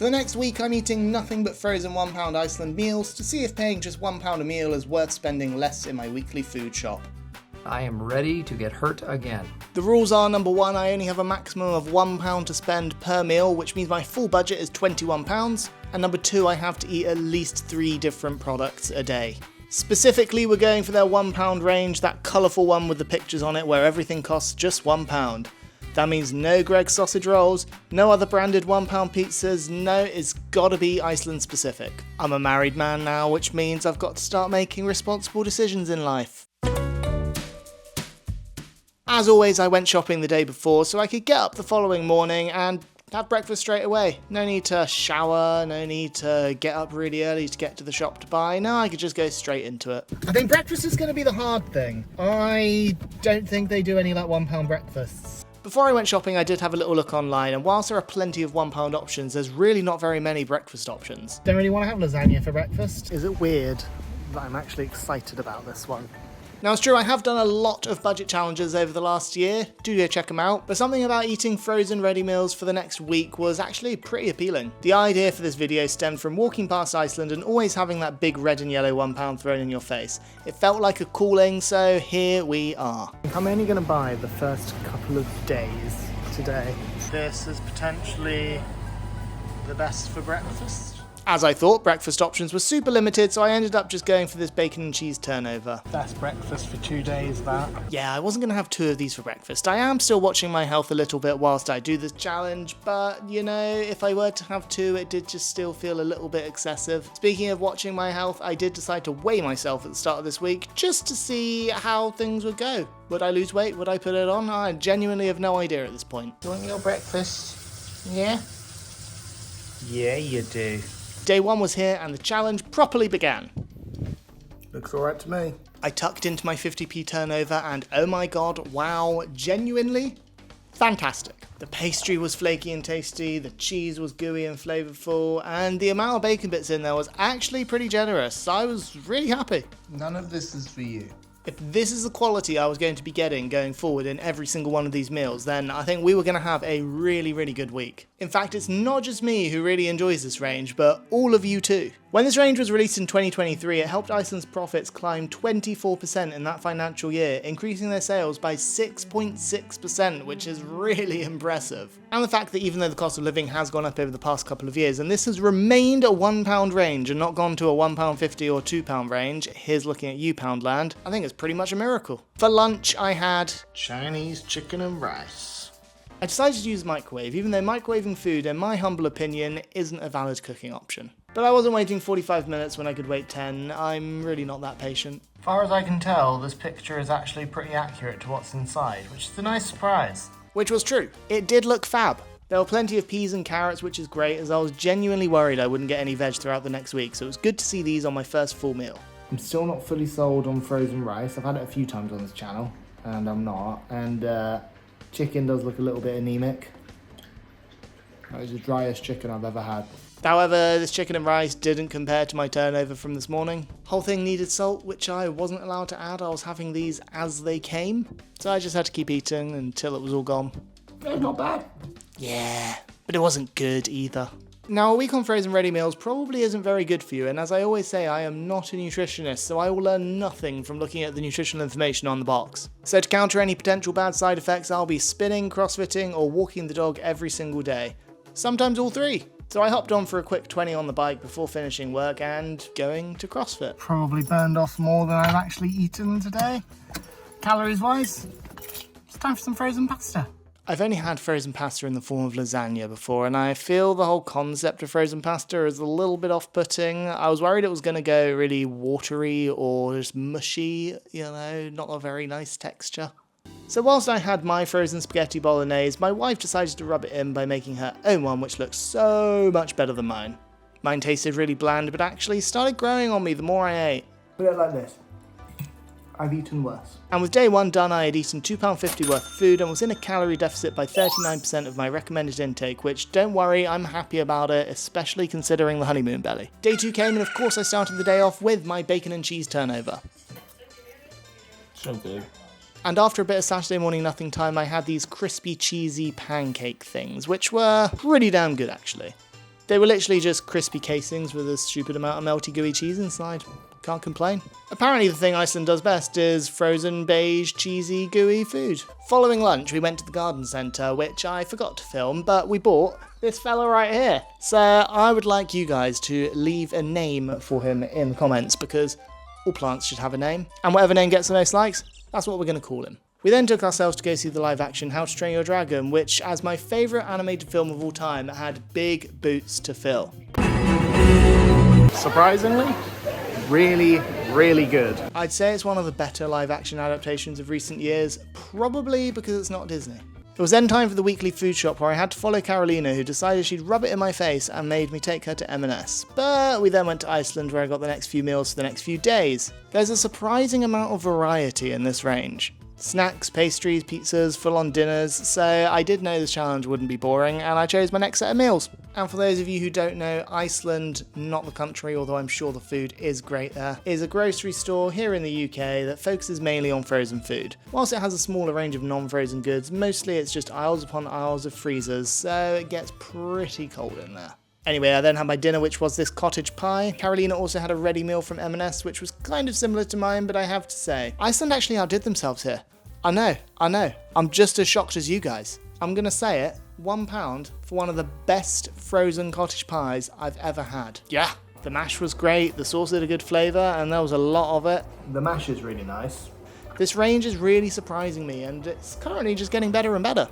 For the next week I'm eating nothing but frozen £1 Iceland meals to see if paying just £1 a meal is worth spending less in my weekly food shop. I am ready to get hurt again. The rules are, number one, I only have a maximum of £1 to spend per meal, which means my full budget is £21, and number two, I have to eat at least 3 different products a day. Specifically, we're going for their £1 range, that colourful one with the pictures on it where everything costs just £1. That means no Greggs sausage rolls, no other branded £1 pizzas, no, it's gotta be Iceland specific. I'm a married man now, which means I've got to start making responsible decisions in life. As always, I went shopping the day before so I could get up the following morning and have breakfast straight away. No need to shower, no need to get up really early to get to the shop to buy. No, I could just go straight into it. I think breakfast is going to be the hard thing. I don't think they do any like £1 breakfasts. Before I went shopping, I did have a little look online, and whilst there are plenty of £1 options, there's really not very many breakfast options. Don't really want to have lasagna for breakfast. Is it weird that I'm actually excited about this one? Now it's true, I have done a lot of budget challenges over the last year, do go check them out, but something about eating frozen ready meals for the next week was actually pretty appealing. The idea for this video stemmed from walking past Iceland and always having that big red and yellow £1 thrown in your face. It felt like a calling, so here we are. I'm only going to buy the first couple of days today. This is potentially the best for breakfast. As I thought, breakfast options were super limited, so I ended up just going for this bacon and cheese turnover. Best breakfast for 2 days, that. Yeah, I wasn't going to have 2 of these for breakfast. I am still watching my health a little bit whilst I do this challenge, but, you know, if I were to have 2, it did just still feel a little bit excessive. Speaking of watching my health, I did decide to weigh myself at the start of this week, just to see how things would go. Would I lose weight? Would I put it on? I genuinely have no idea at this point. You want your breakfast? Yeah? Yeah, you do. Day 1 was here and the challenge properly began. Looks alright to me. I tucked into my 50p turnover and oh my god, wow, genuinely fantastic. The pastry was flaky and tasty, the cheese was gooey and flavourful, and the amount of bacon bits in there was actually pretty generous. I was really happy. None of this is for you. If this is the quality I was going to be getting going forward in every single one of these meals, then I think we were going to have a really, really good week. In fact, it's not just me who really enjoys this range, but all of you too. When this range was released in 2023, it helped Iceland's profits climb 24% in that financial year, increasing their sales by 6.6%, which is really impressive. And the fact that even though the cost of living has gone up over the past couple of years, and this has remained a £1 range and not gone to a £1.50 or £2 range, here's looking at you Poundland, I think it's pretty much a miracle. For lunch, I had Chinese chicken and rice. I decided to use the microwave, even though microwaving food, in my humble opinion, isn't a valid cooking option. But I wasn't waiting 45 minutes when I could wait 10, I'm really not that patient. As far as I can tell, this picture is actually pretty accurate to what's inside, which is a nice surprise. Which was true, it did look fab. There were plenty of peas and carrots, which is great, as I was genuinely worried I wouldn't get any veg throughout the next week, so it was good to see these on my first full meal. I'm still not fully sold on frozen rice. I've had it a few times on this channel, and I'm not. And chicken does look a little bit anemic. That was the driest chicken I've ever had. However, this chicken and rice didn't compare to my turnover from this morning. Whole thing needed salt, which I wasn't allowed to add. I was having these as they came. So I just had to keep eating until it was all gone. Not bad. Yeah, but it wasn't good either. Now, a week on frozen ready meals probably isn't very good for you, and as I always say, I am not a nutritionist, so I will learn nothing from looking at the nutritional information on the box. So to counter any potential bad side effects, I'll be spinning, crossfitting, or walking the dog every single day. Sometimes all 3. So I hopped on for a quick 20 on the bike before finishing work and going to CrossFit. Probably burned off more than I've actually eaten today, calories wise. It's time for some frozen pasta. I've only had frozen pasta in the form of lasagna before, and I feel the whole concept of frozen pasta is a little bit off-putting. I was worried it was going to go really watery or just mushy, you know, not a very nice texture. So whilst I had my frozen spaghetti bolognese, my wife decided to rub it in by making her own one, which looks so much better than mine. Mine tasted really bland, but actually started growing on me the more I ate. Put it like this. I've eaten worse. And with day 1 done, I had eaten £2.50 worth of food and was in a calorie deficit by 39% of my recommended intake, which, don't worry, I'm happy about it, especially considering the honeymoon belly. Day 2 came and of course I started the day off with my bacon and cheese turnover. So good. And after a bit of Saturday morning nothing time, I had these crispy cheesy pancake things, which were pretty damn good actually. They were literally just crispy casings with a stupid amount of melty gooey cheese inside. Can't complain. Apparently the thing Iceland does best is frozen, beige, cheesy, gooey food. Following lunch, we went to the garden centre, which I forgot to film, but we bought this fella right here. So I would like you guys to leave a name for him in the comments, because all plants should have a name. And whatever name gets the most likes, that's what we're going to call him. We then took ourselves to go see the live action How to Train Your Dragon, which, as my favourite animated film of all time, had big boots to fill. Surprisingly, really, really good. I'd say it's one of the better live action adaptations of recent years, probably because it's not Disney. It was then time for the weekly food shop where I had to follow Carolina, who decided she'd rub it in my face and made me take her to M&S. But we then went to Iceland where I got the next few meals for the next few days. There's a surprising amount of variety in this range. Snacks, pastries, pizzas, full-on dinners, so I did know this challenge wouldn't be boring, and I chose my next set of meals. And for those of you who don't know, Iceland, not the country, although I'm sure the food is great there, is a grocery store here in the UK that focuses mainly on frozen food. Whilst it has a smaller range of non-frozen goods, mostly it's just aisles upon aisles of freezers, so it gets pretty cold in there. Anyway, I then had my dinner, which was this cottage pie. Carolina also had a ready meal from M&S, which was kind of similar to mine, but I have to say, Iceland actually outdid themselves here. I know. I'm just as shocked as you guys. I'm gonna say it, £1 for one of the best frozen cottage pies I've ever had. Yeah, the mash was great, the sauce had a good flavour, and there was a lot of it. The mash is really nice. This range is really surprising me, and it's currently just getting better and better.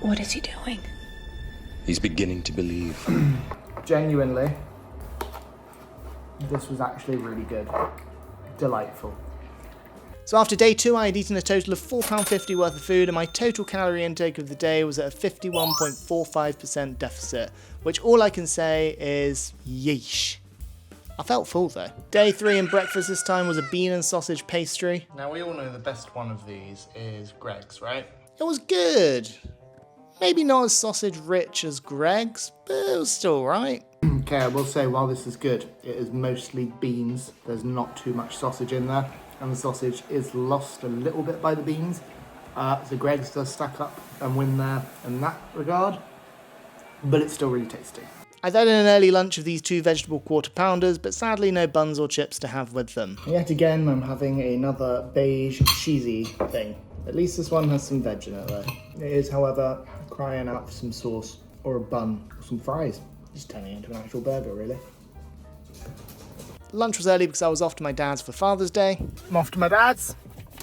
What is he doing? He's beginning to believe. Genuinely, this was actually really good. Delightful. So after day 2, I had eaten a total of £4.50 worth of food, and my total calorie intake of the day was at a 51.45% deficit, which all I can say is yeesh. I felt full though. Day 3 and breakfast this time was a bean and sausage pastry. Now we all know the best one of these is Greg's, right? It was good. Maybe not as sausage rich as Greg's, but it was still alright. Okay, I will say while this is good, it is mostly beans. There's not too much sausage in there, and the sausage is lost a little bit by the beans. So Greg's does stack up and win there in that regard, but it's still really tasty. I had an early lunch of these 2 vegetable quarter pounders, but sadly no buns or chips to have with them. Yet again, I'm having another beige cheesy thing. At least this one has some veg in it though. It is, however, crying out for some sauce or a bun or some fries. Just turning it into an actual burger, really. Lunch was early because I was off to my dad's for Father's Day. I'm off to my dad's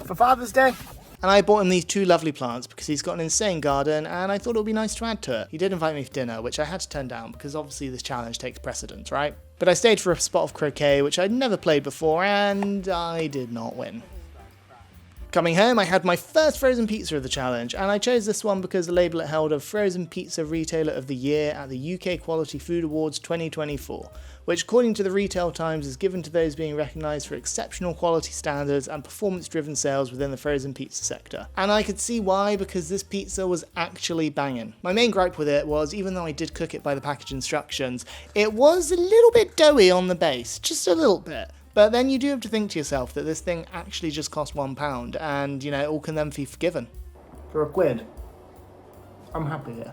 for Father's Day. And I bought him these 2 lovely plants because he's got an insane garden and I thought it would be nice to add to it. He did invite me for dinner, which I had to turn down because obviously this challenge takes precedence, right? But I stayed for a spot of croquet, which I'd never played before, and I did not win. Coming home, I had my first frozen pizza of the challenge, and I chose this one because the label it held of Frozen Pizza Retailer of the Year at the UK Quality Food Awards 2024, which according to the Retail Times is given to those being recognised for exceptional quality standards and performance-driven sales within the frozen pizza sector. And I could see why, because this pizza was actually banging. My main gripe with it was, even though I did cook it by the package instructions, it was a little bit doughy on the base, just a little bit. But then you do have to think to yourself that this thing actually just cost £1 and, you know, all can then be forgiven. For £1, I'm happy here.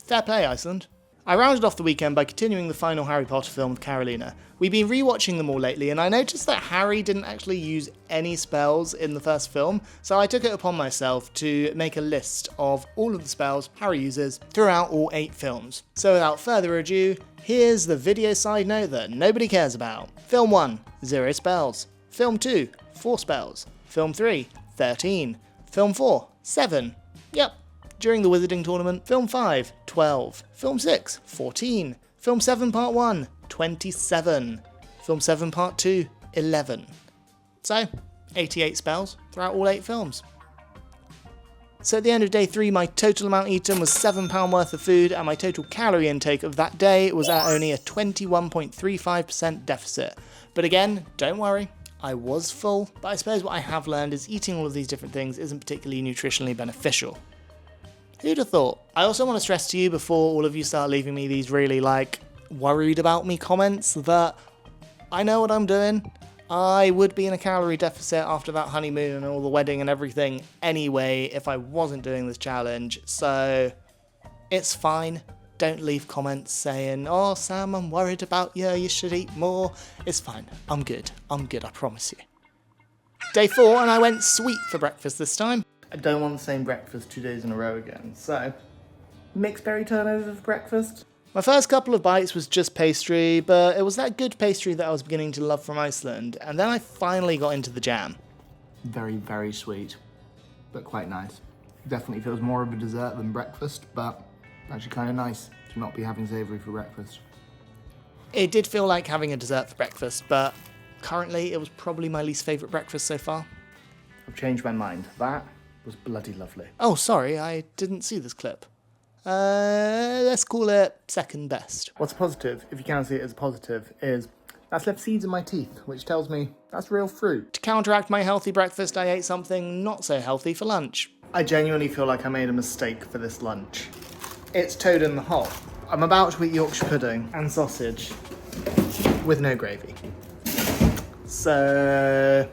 Fair play, Iceland. I rounded off the weekend by continuing the final Harry Potter film with Carolina. We've been rewatching them all lately, and I noticed that Harry didn't actually use any spells in the first film, so I took it upon myself to make a list of all of the spells Harry uses throughout all 8 films. So without further ado, here's the video side note that nobody cares about. Film 1, 0 spells. Film 2, 4 spells. Film 3, 13. Film 4, 7. Yep. During the Wizarding Tournament. Film 5, 12. Film 6, 14. Film 7 Part 1, 27. Film 7 Part 2, 11. So, 88 spells throughout all 8 films. So at the end of day 3, my total amount eaten was £7 worth of food, and my total calorie intake of that day was at only a 21.35% deficit. But again, don't worry, I was full, but I suppose what I have learned is eating all of these different things isn't particularly nutritionally beneficial. Who'd have thought? I also want to stress to you before all of you start leaving me these really, worried about me comments that I know what I'm doing. I would be in a calorie deficit after that honeymoon and all the wedding and everything anyway if I wasn't doing this challenge, so it's fine. Don't leave comments saying, oh Sam, I'm worried about you should eat more. It's fine, I'm good, I promise you. Day 4 and I went sweet for breakfast this time. I don't want the same breakfast 2 days in a row again, so mixed berry turnover for breakfast. My first couple of bites was just pastry, but it was that good pastry that I was beginning to love from Iceland, and then I finally got into the jam. Very, very sweet, but quite nice. Definitely feels more of a dessert than breakfast, but actually kind of nice to not be having savoury for breakfast. It did feel like having a dessert for breakfast, but currently it was probably my least favourite breakfast so far. I've changed my mind. That was bloody lovely. Oh, sorry, I didn't see this clip. Let's call it second best. What's positive, if you can see it as positive, is that's left seeds in my teeth, which tells me that's real fruit. To counteract my healthy breakfast, I ate something not so healthy for lunch. I genuinely feel like I made a mistake for this lunch. It's toad in the hole. I'm about to eat Yorkshire pudding and sausage with no gravy. So,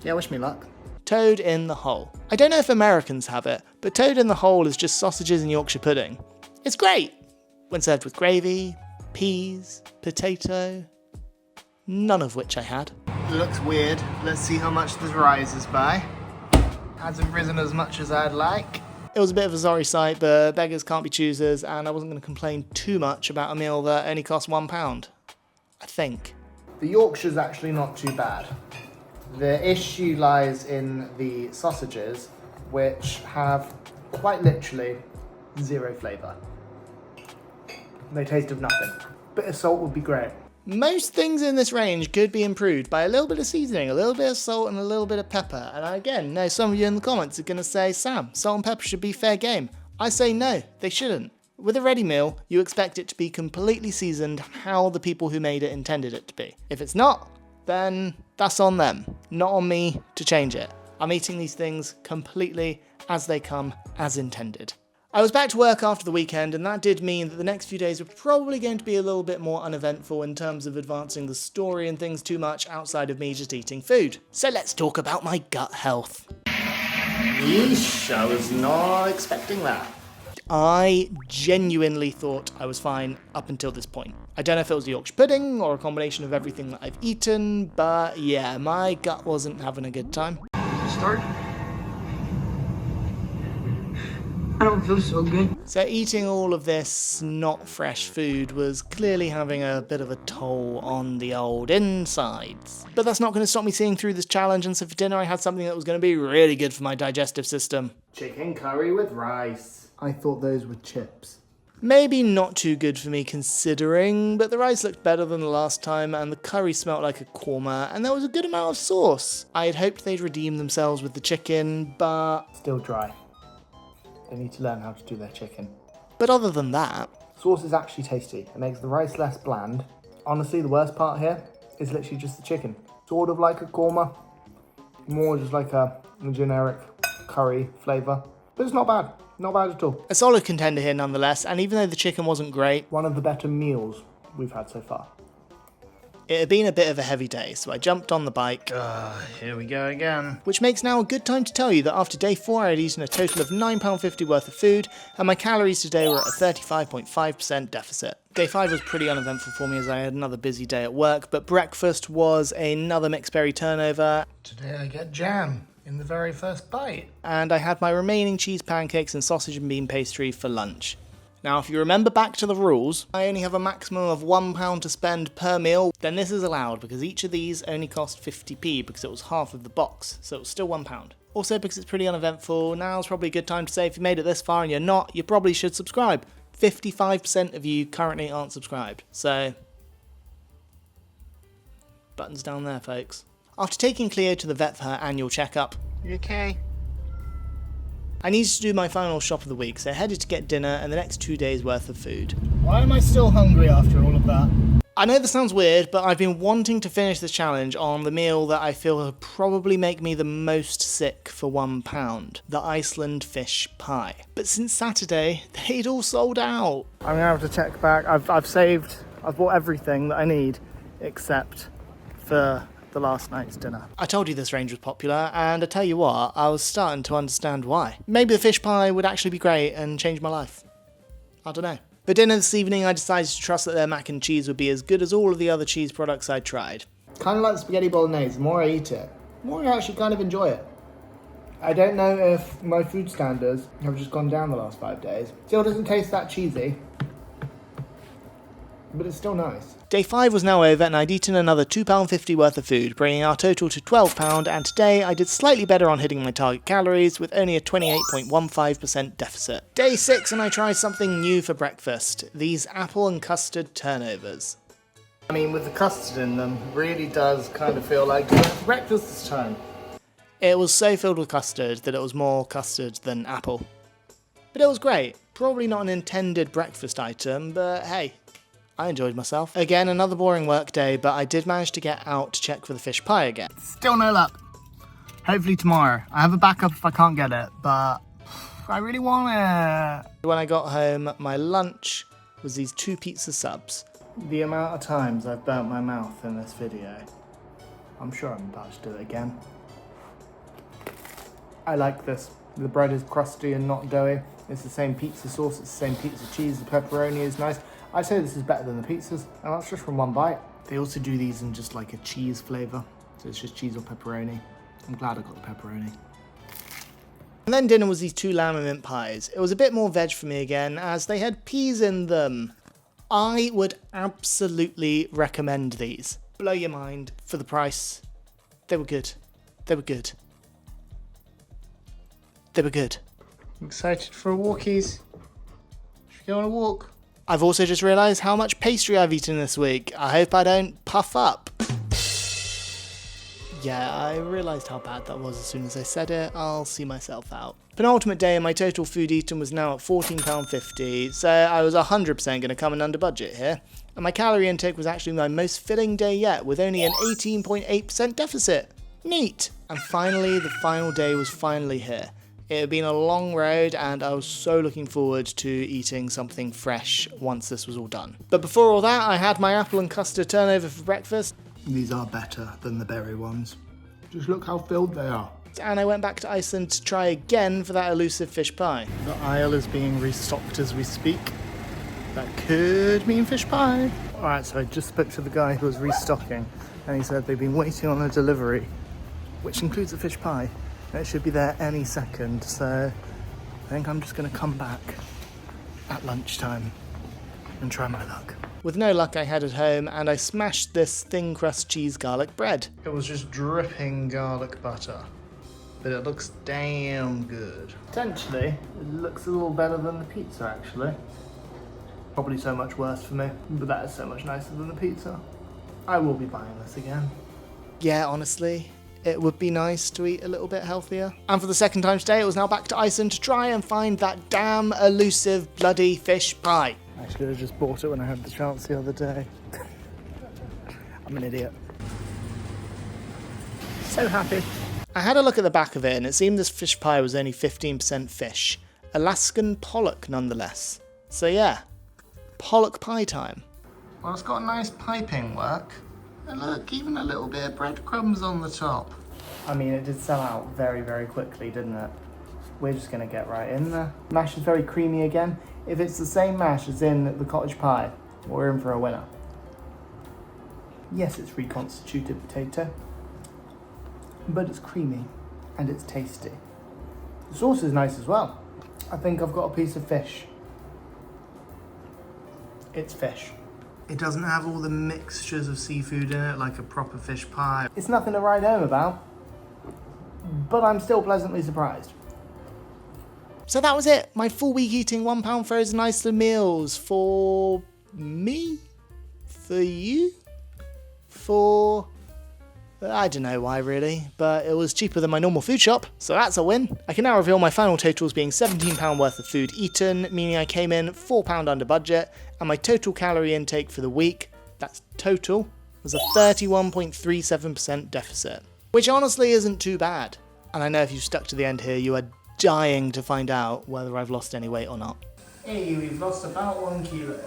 yeah, wish me luck. Toad in the hole. I don't know if Americans have it, but toad in the hole is just sausages and Yorkshire pudding. It's great when served with gravy, peas, potato, none of which I had. Looks weird. Let's see how much this rises by. Hasn't risen as much as I'd like. It was a bit of a sorry sight, but beggars can't be choosers, and I wasn't going to complain too much about a meal that only cost £1. I think. The Yorkshire's actually not too bad. The issue lies in the sausages, which have quite literally zero flavour. They taste of nothing. Bit of salt would be great. Most things in this range could be improved by a little bit of seasoning, a little bit of salt and a little bit of pepper. And I again know some of you in the comments are going to say, Sam, salt and pepper should be fair game. I say no, they shouldn't. With a ready meal, you expect it to be completely seasoned how the people who made it intended it to be. If it's not, then that's on them, not on me to change it. I'm eating these things completely as they come, as intended. I was back to work after the weekend, and that did mean that the next few days were probably going to be a little bit more uneventful in terms of advancing the story and things too much outside of me just eating food. So let's talk about my gut health. Yeesh, I was not expecting that. I genuinely thought I was fine up until this point. I don't know if it was the Yorkshire pudding or a combination of everything that I've eaten, but yeah, my gut wasn't having a good time. Start. I don't feel so good. So eating all of this not fresh food was clearly having a bit of a toll on the old insides. But that's not going to stop me seeing through this challenge, and so for dinner I had something that was going to be really good for my digestive system. Chicken curry with rice. I thought those were chips. Maybe not too good for me considering, but the rice looked better than the last time and the curry smelt like a korma and there was a good amount of sauce. I had hoped they'd redeem themselves with the chicken, but... Still dry. They need to learn how to do their chicken. But other than that... Sauce is actually tasty. It makes the rice less bland. Honestly, the worst part here is literally just the chicken. Sort of like a korma. More just like a generic curry flavour. But it's not bad. Not bad at all. A solid contender here nonetheless, and even though the chicken wasn't great... One of the better meals we've had so far. It had been a bit of a heavy day, so I jumped on the bike. Here we go again. Which makes now a good time to tell you that after day 4 I had eaten a total of £9.50 worth of food, and my calories today were at a 35.5% deficit. Day 5 was pretty uneventful for me as I had another busy day at work, but breakfast was another mixed berry turnover. Today I get jam in the very first bite. And I had my remaining cheese pancakes and sausage and bean pastry for lunch. Now, if you remember back to the rules, I only have a maximum of £1 to spend per meal, then this is allowed because each of these only cost 50p because it was half of the box, so it was still £1. Also, because it's pretty uneventful, now's probably a good time to say if you made it this far and you're not, you probably should subscribe. 55% of you currently aren't subscribed, so... buttons down there, folks. After taking Cleo to the vet for her annual checkup, You okay? I needed to do my final shop of the week, so I headed to get dinner and the next 2 days worth of food. Why am I still hungry after all of that? I know this sounds weird, but I've been wanting to finish this challenge on the meal that I feel will probably make me the most sick for £1, the Iceland fish pie. But since Saturday, they'd all sold out. I'm gonna have to check back. I've bought everything that I need except for the last night's dinner. I told you this range was popular, and I tell you what, I was starting to understand why. Maybe the fish pie would actually be great and change my life. I don't know. For dinner this evening, I decided to trust that their mac and cheese would be as good as all of the other cheese products I'd tried. Kind of like spaghetti bolognese. The more I eat it, the more I actually kind of enjoy it. I don't know if my food standards have just gone down the last 5 days. Still doesn't taste that cheesy, but it's still nice. Day 5 was now over and I'd eaten another £2.50 worth of food, bringing our total to £12, and today I did slightly better on hitting my target calories with only a 28.15% deficit. Day 6 and I tried something new for breakfast, these apple and custard turnovers. I mean, with the custard in them, really does kind of feel like going for breakfast this time. It was so filled with custard that it was more custard than apple. But it was great. Probably not an intended breakfast item, but hey, I enjoyed myself. Again, another boring work day, but I did manage to get out to check for the fish pie again. Still no luck. Hopefully tomorrow. I have a backup if I can't get it, but I really want it. When I got home, my lunch was these 2 pizza subs. The amount of times I've burnt my mouth in this video, I'm sure I'm about to do it again. I like this. The bread is crusty and not doughy. It's the same pizza sauce, it's the same pizza cheese, the pepperoni is nice. I'd say this is better than the pizzas, and that's just from one bite. They also do these in just like a cheese flavour, so it's just cheese or pepperoni. I'm glad I got the pepperoni. And then dinner was these 2 lamb and mint pies. It was a bit more veg for me again, as they had peas in them. I would absolutely recommend these. Blow your mind for the price. They were good. They were good. They were good. I'm excited for a walkies. Should we go on a walk? I've also just realised how much pastry I've eaten this week. I hope I don't puff up. Yeah, I realised how bad that was as soon as I said it. I'll see myself out. Penultimate day and my total food eaten was now at £14.50, so I was 100% going to come in under budget here. And my calorie intake was actually my most filling day yet, with only an 18.8% deficit. Neat! And finally, the final day was finally here. It had been a long road and I was so looking forward to eating something fresh once this was all done. But before all that, I had my apple and custard turnover for breakfast. These are better than the berry ones. Just look how filled they are. And I went back to Iceland to try again for that elusive fish pie. The aisle is being restocked as we speak. That could mean fish pie. Alright, so I just spoke to the guy who was restocking and he said they've been waiting on a delivery, which includes a fish pie. It should be there any second, so I think I'm just going to come back at lunchtime and try my luck. With no luck, I headed home and I smashed this thin crust cheese garlic bread. It was just dripping garlic butter, but it looks damn good. Potentially, it looks a little better than the pizza actually. Probably so much worse for me, but that is so much nicer than the pizza. I will be buying this again. Yeah, honestly, it would be nice to eat a little bit healthier. And for the second time today, it was now back to Iceland to try and find that damn elusive bloody fish pie. I should have just bought it when I had the chance the other day. I'm an idiot. So happy. I had a look at the back of it and it seemed this fish pie was only 15% fish. Alaskan pollock nonetheless. So yeah, pollock pie time. Well, it's got nice piping work. And look, even a little bit of breadcrumbs on the top. I mean, it did sell out very, very quickly, didn't it? We're just going to get right in there. Mash is very creamy again. If it's the same mash as in the cottage pie, we're in for a winner. Yes, it's reconstituted potato, but it's creamy and it's tasty. The sauce is nice as well. I think I've got a piece of fish. It's fish. It doesn't have all the mixtures of seafood in it like a proper fish pie. It's nothing to write home about, but I'm still pleasantly surprised. So that was it. My full week eating £1 frozen Iceland meals for me? For you? For... I don't know why really, but it was cheaper than my normal food shop, so that's a win. I can now reveal my final totals being £17 worth of food eaten, meaning I came in £4 under budget, and my total calorie intake for the week, that's total, was a 31.37% deficit. Which honestly isn't too bad. And I know if you've stuck to the end here, you are dying to find out whether I've lost any weight or not. Hey, we've lost about 1 kilo.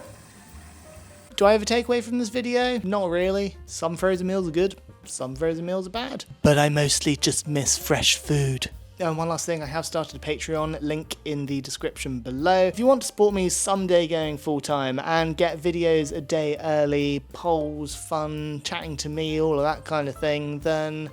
Do I have a takeaway from this video? Not really. Some frozen meals are good, some frozen meals are bad. But I mostly just miss fresh food. And one last thing, I have started a Patreon, link in the description below. If you want to support me someday going full time and get videos a day early, polls, fun, chatting to me, all of that kind of thing, then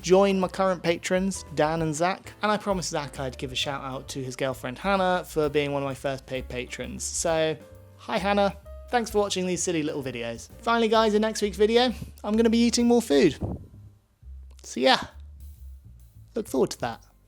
join my current patrons, Dan and Zach. And I promised Zach I'd give a shout out to his girlfriend Hannah for being one of my first paid patrons. So, hi Hannah, thanks for watching these silly little videos. Finally guys, in next week's video, I'm going to be eating more food. So yeah, look forward to that.